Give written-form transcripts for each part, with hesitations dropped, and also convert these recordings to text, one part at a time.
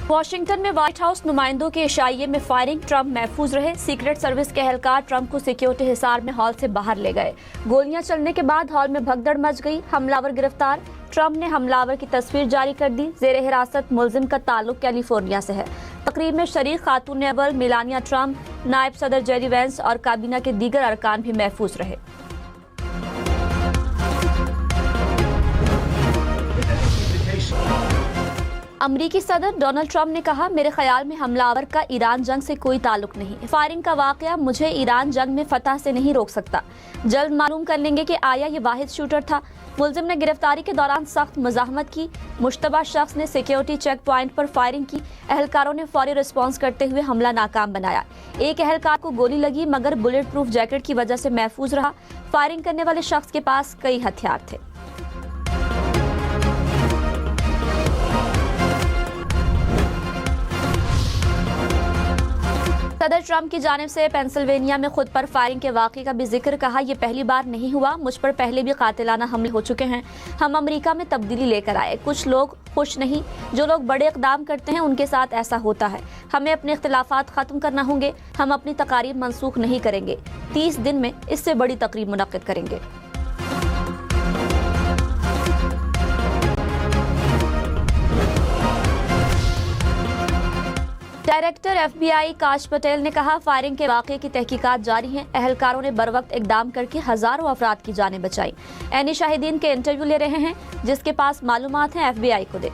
Washington में white house नुमाइंदों के इशाइये में फायरिंग, ट्रंप महफूज रहे। सीक्रेट सर्विस के एहलकार ट्रंप को सिक्योरिटी हिसार में हॉल से बाहर ले गए। गोलियां चलने के बाद हॉल में भगदड़ मच गई। हमलावर गिरफ्तार। ट्रंप ने हमलावर की तस्वीर जारी कर दी। जेर हिरासत मुलजिम का ताल्लुक कैलिफोर्निया से है। तकरीब में शरीक खातून अव्वल मेलानिया ट्रंप, नायब सदर जेडी वेंस और काबीना के दीगर अरकान भी महफूज रहे। अमरीकी सदर डोनाल्ड ट्रंप ने कहा, मेरे ख्याल में हमलावर का ईरान जंग से कोई ताल्लुक नहीं। फायरिंग का वाकया मुझे ईरान जंग में फतह से नहीं रोक सकता। जल्द मालूम कर लेंगे कि आया ये वाहिद शूटर था। मुलजिम ने गिरफ्तारी के दौरान सख्त मुजाहमत की। मुश्तबा शख्स ने सिक्योरिटी चेक पॉइंट पर फायरिंग की। एहलकारों ने फौरी रिस्पॉन्स करते हुए हमला नाकाम बनाया। एक एहलकार को गोली लगी मगर बुलेट प्रूफ जैकेट की वजह से महफूज रहा। फायरिंग करने वाले शख्स के पास कई हथियार थे। सदर ट्रंप की जानिब से पेंसिल्वेनिया में खुद पर फायरिंग के वाक़े का भी जिक्र। कहा, यह पहली बार नहीं हुआ, मुझ पर पहले भी कातिलाना हमले हो चुके हैं। हम अमेरिका में तब्दीली लेकर आए। कुछ लोग खुश नहीं। जो लोग बड़े इक़दाम करते हैं उनके साथ ऐसा होता है। हमें अपने इख्तिलाफात ख़त्म करना होंगे। हम अपनी तकारीब मनसूख नहीं करेंगे। 30 दिन में इससे बड़ी तकरीब मुनक्किद करेंगे। डायरेक्टर FBI काश पटेल ने कहा, फायरिंग के वाक़े की तहकीकात जारी हैं। एहलकारों ने बरवक्त इक़दाम करके हजारों अफराद की जानें बचाई। ऐनी शाहिदीन के इंटरव्यू ले रहे हैं। जिसके पास मालूमात हैं FBI को दे।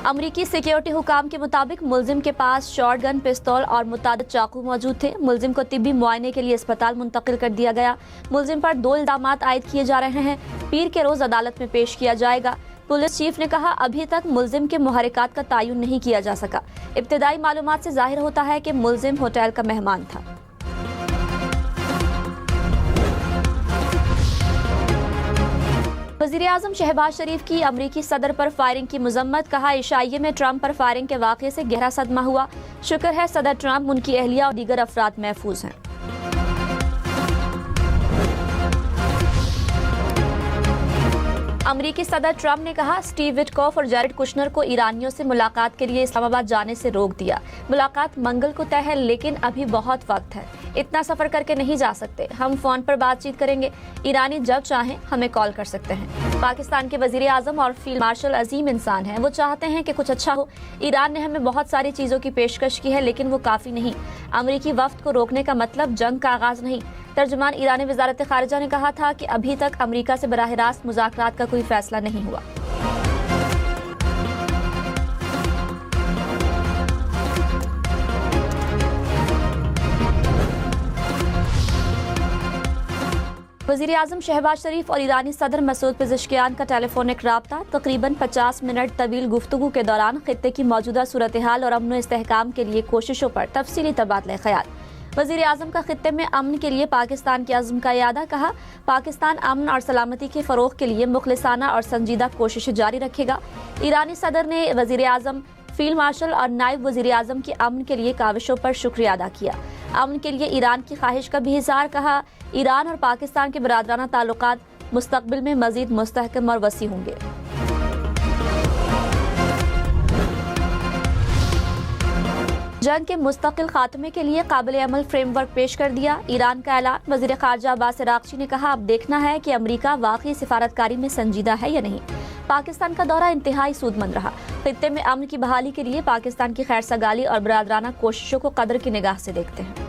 अमरीकी सिक्योरिटी हुकाम के मुताबिक मुलजिम के पास शॉटगन, पिस्तौल और मुतादिद चाकू मौजूद थे। मुलजिम को तिब्बी मुआयने के लिए अस्पताल मुंतकिल कर दिया गया। मुलजिम पर 2 इल्जामात आयद किए जा रहे हैं। पीर के रोज अदालत में पेश किया जाएगा। पुलिस चीफ ने कहा, अभी तक मुलजिम के मुहरिकात का तयन नहीं किया जा सका। इब्तिदाई मालूमात से जाहिर होता है कि मुलजिम होटल का मेहमान था। वज़ीर-ए-आज़म शहबाज शरीफ की अमरीकी सदर पर फायरिंग की मजम्मत। कहा, इशाइये में ट्रंप पर फायरिंग के वाक़े से गहरा सदमा हुआ। शुक्र है सदर ट्रंप, उनकी अहलिया और दीगर अफराद महफूज हैं। अमरीकी सदर ट्रंप ने कहा, स्टीव विटकॉफ और जैरेड कुशनर को ईरानियों से मुलाकात के लिए इस्लामाबाद जाने से रोक दिया। मुलाकात मंगल को तय है, लेकिन अभी बहुत वक्त है। इतना सफर करके नहीं जा सकते। हम फोन पर बातचीत करेंगे। ईरानी जब चाहें हमें कॉल कर सकते हैं। पाकिस्तान के वजीर आजम और फील्ड मार्शल अजीम इंसान हैं। वो चाहते हैं कि कुछ अच्छा हो। ईरान ने हमें बहुत सारी चीजों की पेशकश की है, लेकिन वो काफी नहीं। अमरीकी वफ्द को रोकने का मतलब जंग का आगाज नहीं। तर्जुमान ईरानी वजारत खारिजा ने कहा था कि अभी तक अमरीका से बराह रास्त मुज़ाकरात का कोई फैसला नहीं हुआ। वज़ीर आज़म शहबाज शरीफ और ईरानी सदर मसूद पेज़ेश्कियान का टेलीफोनिक राब्ता। तकरीबन 50 मिनट तवील गुफ्तगू के दौरान खित्ते की मौजूदा सूरत हाल और अमन इस्तेहकाम के लिए कोशिशों पर तफसीली तबादला ख्याल। वज़ीर आज़म का खित्ते में अमन के लिए पाकिस्तान के अज़्म का यादा। कहा, पाकिस्तान अमन और सलामती के फ़रोग़ के लिए मुखलिसाना और संजीदा कोशिशें जारी रखेगा। ईरानी सदर ने वज़ीर आज़म, फील्ड मार्शल और नायब वज़ीर आज़म की अमन के लिए काविशों पर शुक्रिया अदा किया। अमन के लिए ईरान की ख्वाहिश का भी इज़हार। कहा, ईरान और पाकिस्तान के बरादराना ताल्लुकात मुस्तक़बिल में मज़ीद मुस्तहकम और वसी होंगे। जंग के मुस्तकिल खात्मे के लिए काबिल अमल फ्रेमवर्क पेश कर दिया। ईरान का ऐलान। वज़ीर ख़ारिजा अब्बास अराग़ची ने कहा, अब देखना है कि अमरीका वाकई सिफारतकारी में संजीदा है या नहीं। पाकिस्तान का दौरा इंतहाई सूदमंद रहा। खित्ते में अमन की बहाली के लिए पाकिस्तान की खैर सगाली और बरादराना कोशिशों को कदर की निगाह से देखते हैं।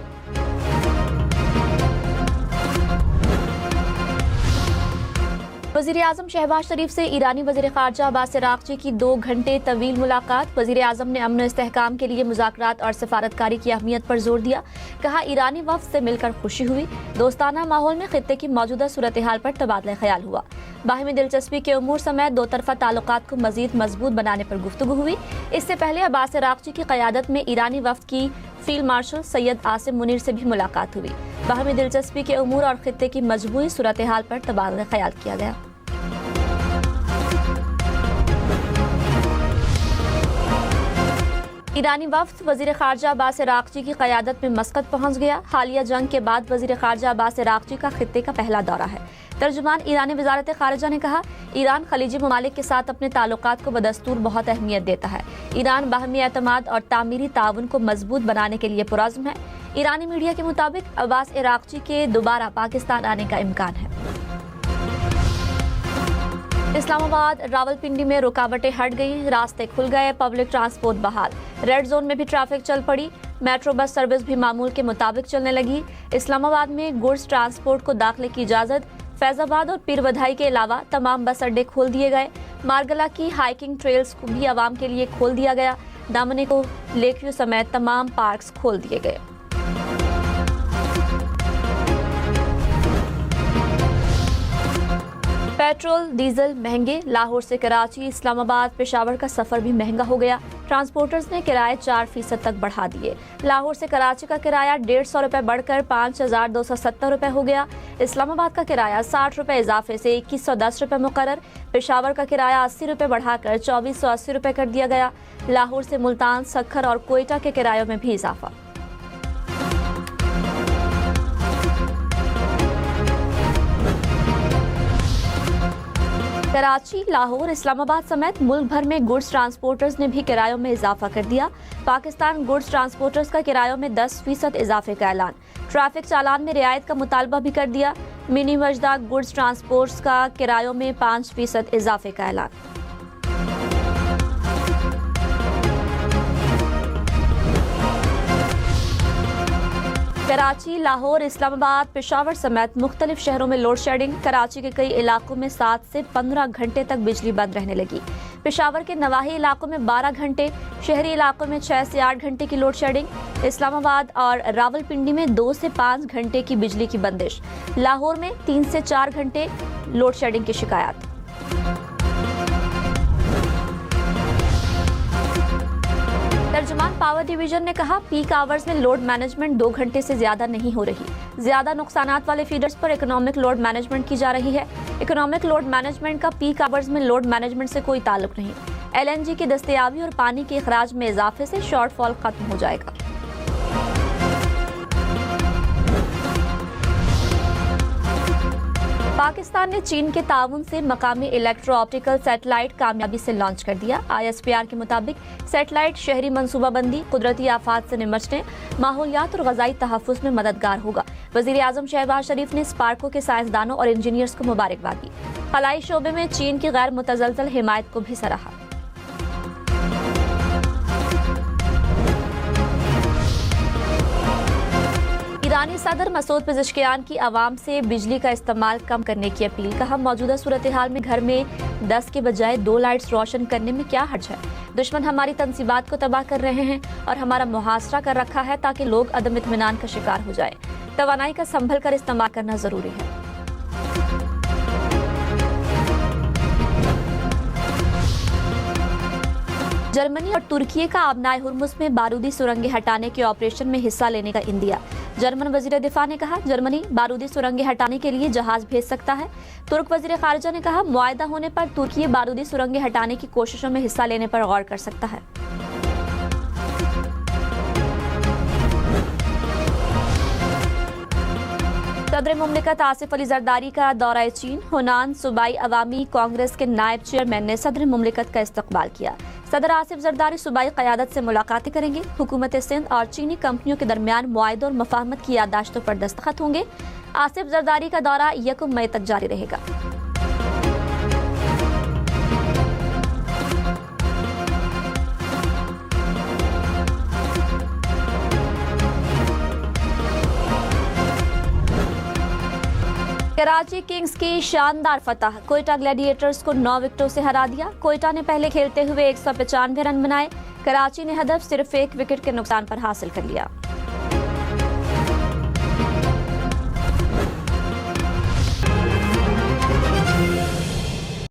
वज़ीर आज़म शहबाज शरीफ से ईरानी वज़ीर ख़ारिजा अब्बास अराग़ची की 2 घंटे तवील मुलाकात। वज़ीर आज़म ने अमन इस्तेहकाम के लिए मुज़ाकरात और सफारतकारी की अहमियत पर जोर दिया। कहा, ईरानी वफ़द से मिलकर खुशी हुई। दोस्ताना माहौल में खित्ते की मौजूदा सूरत हाल पर तबादला ख्याल हुआ। बाहिमी दिलचस्पी के उमूर समेत 2 तरफ़ा ताल्लुकात को मज़ीद मजबूत बनाने पर गुफ्तगू हुई। इससे पहले अब्बास अराग़ची की क़यादत में ईरानी वफ़द की फील्ड मार्शल सैयद आसिम मुनीर से भी मुलाकात हुई। बाहिमी दिलचस्पी के उमूर और खित्ते की मजबूती सूरत हाल पर तबादला ख्याल किया गया। ईरानी वफ़द वज़ीर ख़ारिजा अब्बास अराग़ची की क़यादत में मस्कत पहुँच गया। हालिया जंग के बाद वज़ीर ख़ारिजा अब्बास अराग़ची का खित्ते का पहला दौरा है। तर्जुमान ईरानी वज़ारत ख़ारिजा ने कहा, ईरान खलीजी ममालिक के साथ अपने ताल्लुकात को बदस्तूर बहुत अहमियत देता है। ईरान बाहमी एतमाद और तामीरी ताउन को मजबूत बनाने के लिए पुरज़्म है। ईरानी मीडिया के मुताबिक अब्बास इराक़ची के दोबारा पाकिस्तान आने का इम्कान है। इस्लामाबाद रावलपिंडी में रुकावटें हट गईं, रास्ते खुल गए, पब्लिक ट्रांसपोर्ट बहाल। रेड जोन में भी ट्रैफिक चल पड़ी, मेट्रो बस सर्विस भी मामूल के मुताबिक चलने लगी। इस्लामाबाद में गुड्स ट्रांसपोर्ट को दाखिले की इजाज़त। फैजाबाद और पीर बधाई के अलावा तमाम बस अड्डे खोल दिए गए। मारगला की हाइकिंग ट्रेल्स को भी आवाम के लिए खोल दिया गया। दामने को लेक व्यू समेत तमाम पार्क्स खोल दिए गए। पेट्रोल डीजल महंगे, लाहौर से कराची, इस्लामाबाद, पेशावर का सफर भी महंगा हो गया। ट्रांसपोर्टर्स ने किराए 4% तक बढ़ा दिए। लाहौर से कराची का किराया 150 रुपए बढ़कर 5270 रुपए हो गया। इस्लामाबाद का किराया 60 रुपए इजाफे से 2110 रुपए मुकर्रर। पेशावर का किराया 80 रुपए बढ़ाकर 2480 रुपए कर दिया गया। लाहौर से मुल्तान, सक्खर और कोयटा के किरायों में भी इजाफा। कराची, लाहौर, इस्लामाबाद समेत मुल्क भर में गुड्स ट्रांसपोर्टर्स ने भी किरायों में इजाफा कर दिया। पाकिस्तान गुड्स ट्रांसपोर्टर्स का किरायों में 10% इजाफे का ऐलान। ट्रैफिक चालान में रियायत का मुतालबा भी कर दिया। मिनी मजदा गुड्स ट्रांसपोर्ट्स का किरायों में 5% इजाफे का ऐलान। कराची, लाहौर, इस्लामाबाद, पेशावर समेत मुख्तलिफ शहरों में लोड शेडिंग। कराची के कई इलाकों में 7 से 15 घंटे तक बिजली बंद रहने लगी। पेशावर के नवाही इलाकों में 12 घंटे, शहरी इलाकों में 6 से 8 घंटे की लोड शेडिंग। इस्लामाबाद और रावलपिंडी में 2 से 5 घंटे की बिजली की बंदिश। लाहौर में 3 से 4 घंटे लोड शेडिंग की शिकायत। तर्जुमान पावर डिवीजन ने कहा, पीक आवर्स में लोड मैनेजमेंट 2 घंटे से ज्यादा नहीं हो रही। ज्यादा नुकसानात वाले फीडर्स पर इकोनॉमिक लोड मैनेजमेंट की जा रही है। इकोनॉमिक लोड मैनेजमेंट का पीक आवर्स में लोड मैनेजमेंट से कोई ताल्लुक नहीं। LNG की दस्तयाबी और पानी के अखराज में इजाफे से शॉर्टफॉल खत्म हो जाएगा। पाकिस्तान ने चीन के ताउन से मकामी इलेक्ट्रो ऑप्टिकल सैटेलाइट कामयाबी से लॉन्च कर दिया। ISPR के मुताबिक सैटेलाइट शहरी मनसूबाबंदी, कुदरती आफात से निपटने, माहौलियात और ग़ज़ाई तहफ़्फ़ुज़ में मददगार होगा। वज़ीर आज़म शहबाज शरीफ ने स्पार्को के साइंसदानों और इंजीनियर्स को मुबारकबाद दी। खलाई शोबे में चीन की गैर मुतज़लज़ल हिमायत को भी सराहा। ईरानी सदर मसूद पेज़ेश्कियान की आवाम से बिजली का इस्तेमाल कम करने की अपील। कहा, मौजूदा सूरत हाल में घर में 10 के बजाय 2 लाइट्स रोशन करने में क्या हर्ज है। दुश्मन हमारी तंसीबात को तबाह कर रहे हैं और हमारा मुहासरा कर रखा है ताकि लोग अदम इत्मीनान का शिकार हो जाए। तवानाई का संभल कर इस्तेमाल करना जरूरी है। जर्मनी और तुर्की का आबनाए हुर्मुज़ में बारूदी सुरंगें हटाने के ऑपरेशन में हिस्सा लेने का इंदिया। जर्मन वजीर दिफा ने कहा, जर्मनी बारूदी सुरंगें हटाने के लिए जहाज भेज सकता है। तुर्क वजीर खारिजा ने कहा, मुआहदा होने पर तुर्की बारूदी सुरंगें हटाने की कोशिशों में हिस्सा लेने पर गौर कर सकता है। सदर मुमलिकत आसिफ अली जरदारी का दौरा चीन। हुनान सूबाई अवामी कांग्रेस के नायब चेयरमैन ने सदर मुमलिकत का इस्तकबाल किया। सदर आसिफ जरदारी सूबाई क़यादत से मुलाकातें करेंगे। हुकूमत सिंध और चीनी कंपनियों के दरमियान मुआहदों और मफाहमत की याददाश्तों पर दस्तखत होंगे। आसिफ जरदारी का दौरा 1 मई तक जारी रहेगा। कराची किंग्स की शानदार फतह। कोयटा ग्लैडिएटर्स को 9 विकेटों से हरा दिया। कोयटा ने पहले खेलते हुए 195 रन बनाए। कराची ने हदफ सिर्फ 1 विकेट के नुकसान पर हासिल कर लिया।